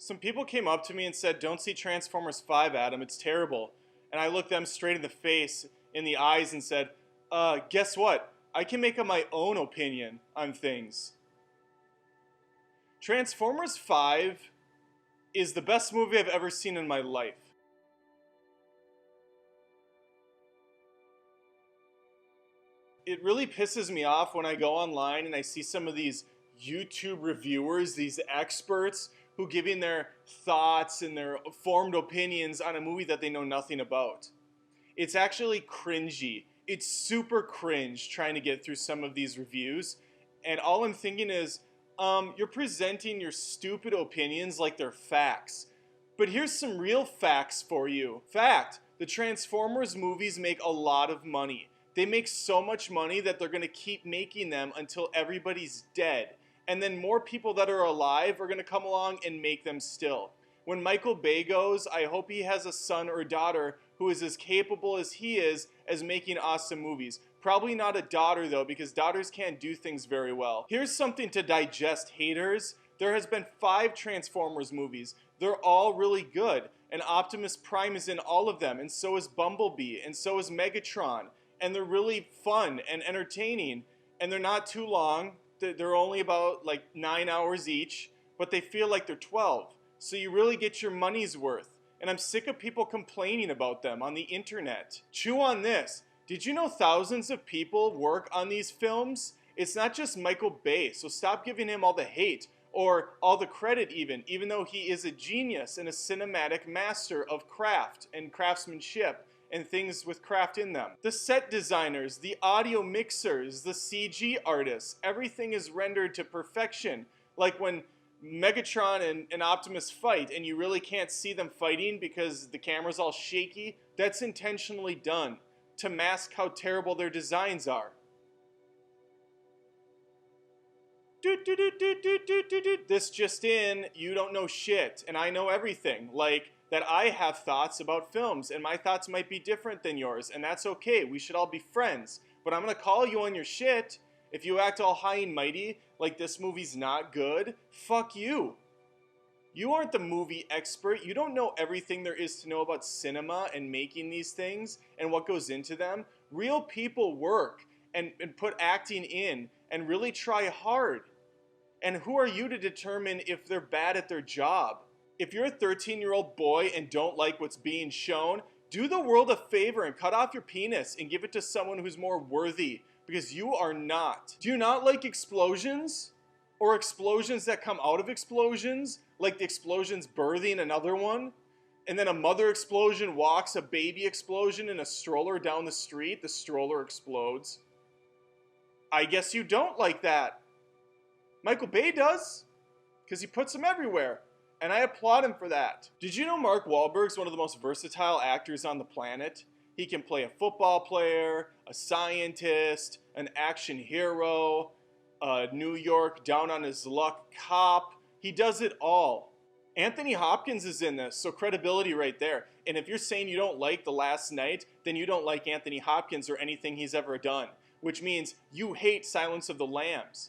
Some people came up to me and said, "Don't see Transformers 5, Adam, it's terrible." And I looked them straight in the face, in the eyes, and said, guess what? I can make up my own opinion on things. Transformers 5 is the best movie I've ever seen in my life. It really pisses me off when I go online and I see some of these YouTube reviewers, these experts, who giving their thoughts and their formed opinions on a movie that they know nothing about. It's actually cringy. It's super cringe trying to get through some of these reviews. And all I'm thinking is, you're presenting your stupid opinions like they're facts. But here's some real facts for you. Fact, the Transformers movies make a lot of money. They make so much money that they're going to keep making them until everybody's dead. And then more people that are alive are going to come along and make them still. When Michael Bay goes, I hope he has a son or daughter who is as capable as he is as making awesome movies. Probably not a daughter though, because daughters can't do things very well. Here's something to digest, haters. There has been 5 Transformers movies. They're all really good. And Optimus Prime is in all of them, and so is Bumblebee, and so is Megatron. And they're really fun and entertaining, and they're not too long. They're only about like 9 hours each, but they feel like they're 12. So you really get your money's worth. And I'm sick of people complaining about them on the internet. Chew on this. Did you know thousands of people work on these films? It's not just Michael Bay, so stop giving him all the hate or all the credit even though he is a genius and a cinematic master of craft and craftsmanship and things with craft in them. The set designers, the audio mixers, the CG artists, everything is rendered to perfection. Like when Megatron and Optimus fight and you really can't see them fighting because the camera's all shaky, that's intentionally done to mask how terrible their designs are. This just in, you don't know shit, and I know everything. Like, that I have thoughts about films, and my thoughts might be different than yours, and that's okay. We should all be friends. But I'm gonna call you on your shit if you act all high and mighty like this movie's not good. Fuck you. You aren't the movie expert. You don't know everything there is to know about cinema and making these things and what goes into them. Real people work and put acting in and really try hard. And who are you to determine if they're bad at their job? If you're a 13-year-old boy and don't like what's being shown, do the world a favor and cut off your penis and give it to someone who's more worthy, because you are not. Do you not like explosions? Or explosions that come out of explosions? Like the explosion's birthing another one? And then a mother explosion walks a baby explosion in a stroller down the street, the stroller explodes. I guess you don't like that. Michael Bay does, because he puts them everywhere. And I applaud him for that. Did you know Mark Wahlberg's one of the most versatile actors on the planet? He can play a football player, a scientist, an action hero, a New York down on his luck cop. He does it all. Anthony Hopkins is in this, so credibility right there. And if you're saying you don't like The Last Night, then you don't like Anthony Hopkins or anything he's ever done, which means you hate Silence of the Lambs.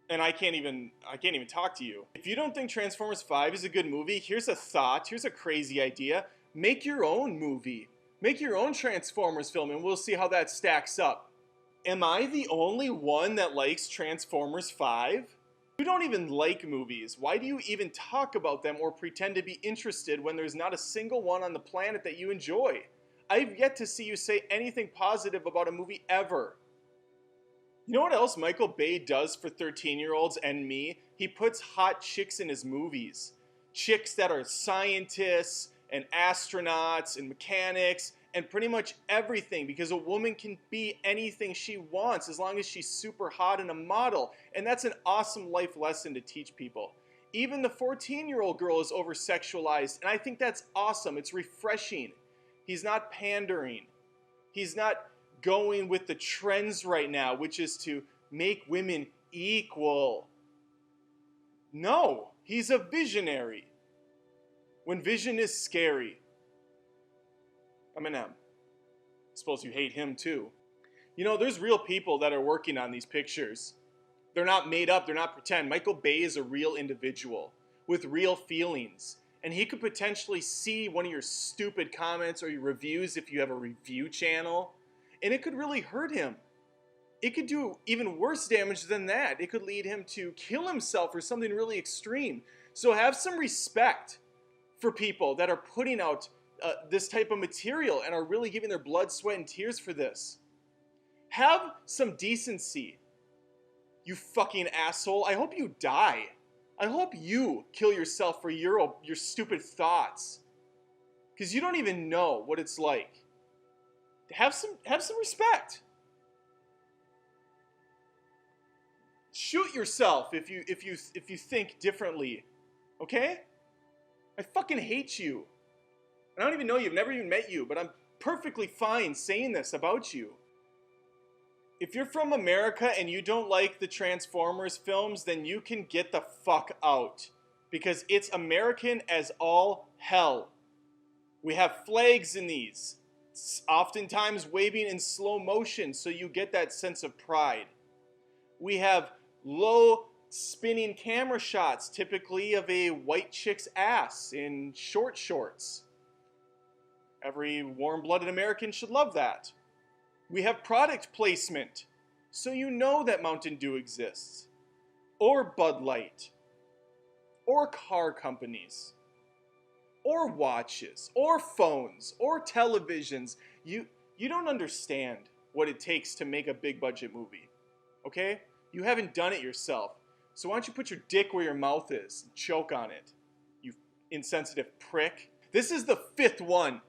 And I can't even talk to you. If you don't think Transformers 5 is a good movie, here's a thought, here's a crazy idea. Make your own movie. Make your own Transformers film and we'll see how that stacks up. Am I the only one that likes Transformers 5? You don't even like movies. Why do you even talk about them or pretend to be interested when there's not a single one on the planet that you enjoy? I've yet to see you say anything positive about a movie ever. You know what else Michael Bay does for 13-year-olds and me? He puts hot chicks in his movies. Chicks that are scientists and astronauts and mechanics and pretty much everything, because a woman can be anything she wants as long as she's super hot and a model. And that's an awesome life lesson to teach people. Even the 14-year-old girl is over-sexualized, and I think that's awesome. It's refreshing. He's not pandering. He's not going with the trends right now, which is to make women equal. No, he's a visionary. When vision is scary. Eminem. Suppose you hate him too. You know, there's real people that are working on these pictures. They're not made up, they're not pretend. Michael Bay is a real individual. with real feelings. And he could potentially see one of your stupid comments or your reviews if you have a review channel. And it could really hurt him. It could do even worse damage than that. It could lead him to kill himself or something really extreme. So have some respect for people that are putting out this type of material and are really giving their blood, sweat, and tears for this. Have some decency, you fucking asshole. I hope you die. I hope you kill yourself for your stupid thoughts. Because you don't even know what it's like. Have some respect. Shoot yourself if you think differently. Okay? I fucking hate you. I don't even know you. I've never even met you, but I'm perfectly fine saying this about you. If you're from America and you don't like the Transformers films, then you can get the fuck out. Because it's American as all hell. We have flags in these. It's oftentimes waving in slow motion, so you get that sense of pride. We have low spinning camera shots, typically of a white chick's ass in short shorts. Every warm-blooded American should love that. We have product placement, so you know that Mountain Dew exists, or Bud Light, or car companies, or watches, or phones, or televisions. You don't understand what it takes to make a big budget movie, okay? You haven't done it yourself, so why don't you put your dick where your mouth is and choke on it, you insensitive prick. This is the 5th one.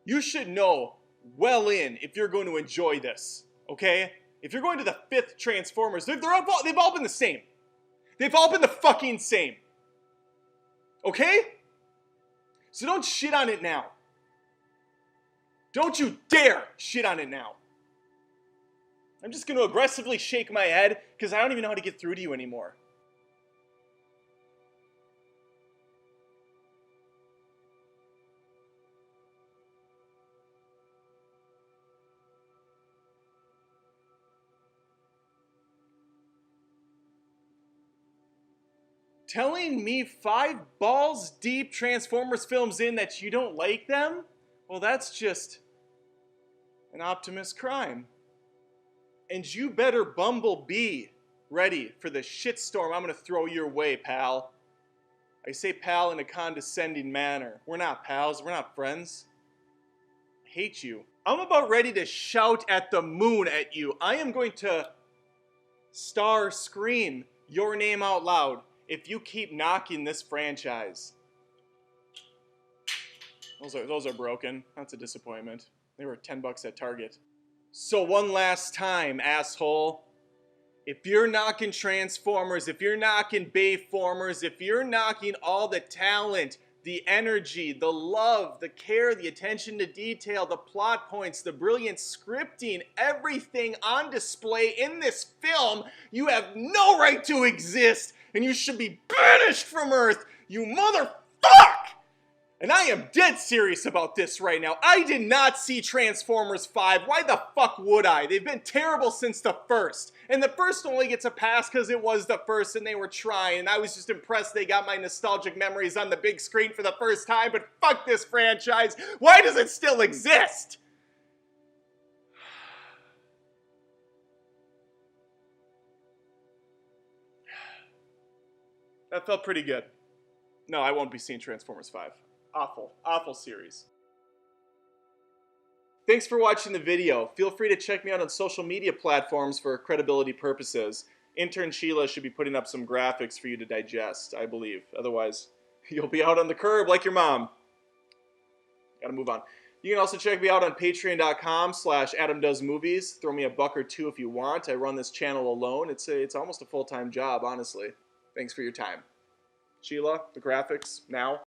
You should know well in if you're going to enjoy this, okay? If you're going to the 5th Transformers, they've all been the same. They've all been the fucking same. Okay? So don't shit on it now. Don't you dare shit on it now. I'm just going to aggressively shake my head because I don't even know how to get through to you anymore. Telling me 5 balls deep Transformers films in that you don't like them? Well, that's just an Optimus crime. And you better be ready for the shitstorm I'm gonna throw your way, pal. I say pal in a condescending manner. We're not pals, we're not friends. I hate you. I'm about ready to shout at the moon at you. I am going to scream your name out loud if you keep knocking this franchise. Those are broken. That's a disappointment. They were $10 at Target. So one last time, asshole. If you're knocking Transformers, if you're knocking Bayformers, if you're knocking all the talent, the energy, the love, the care, the attention to detail, the plot points, the brilliant scripting, everything on display in this film, you have no right to exist, and you should be banished from Earth, you motherfuck! And I am dead serious about this right now. I did not see Transformers 5. Why the fuck would I? They've been terrible since the first. And the first only gets a pass because it was the first and they were trying. And I was just impressed they got my nostalgic memories on the big screen for the first time. But fuck this franchise. Why does it still exist? That felt pretty good. No, I won't be seeing Transformers 5. Awful series. Thanks for watching the video. Feel free to check me out on social media platforms for credibility purposes. Intern Sheila should be putting up some graphics for you to digest, I believe. Otherwise, you'll be out on the curb like your mom. Gotta move on. You can also check me out on patreon.com/AdamDoesMovies. Throw me a buck or two if you want. I run this channel alone. It's almost a full-time job, honestly. Thanks for your time. Sheila, the graphics, now.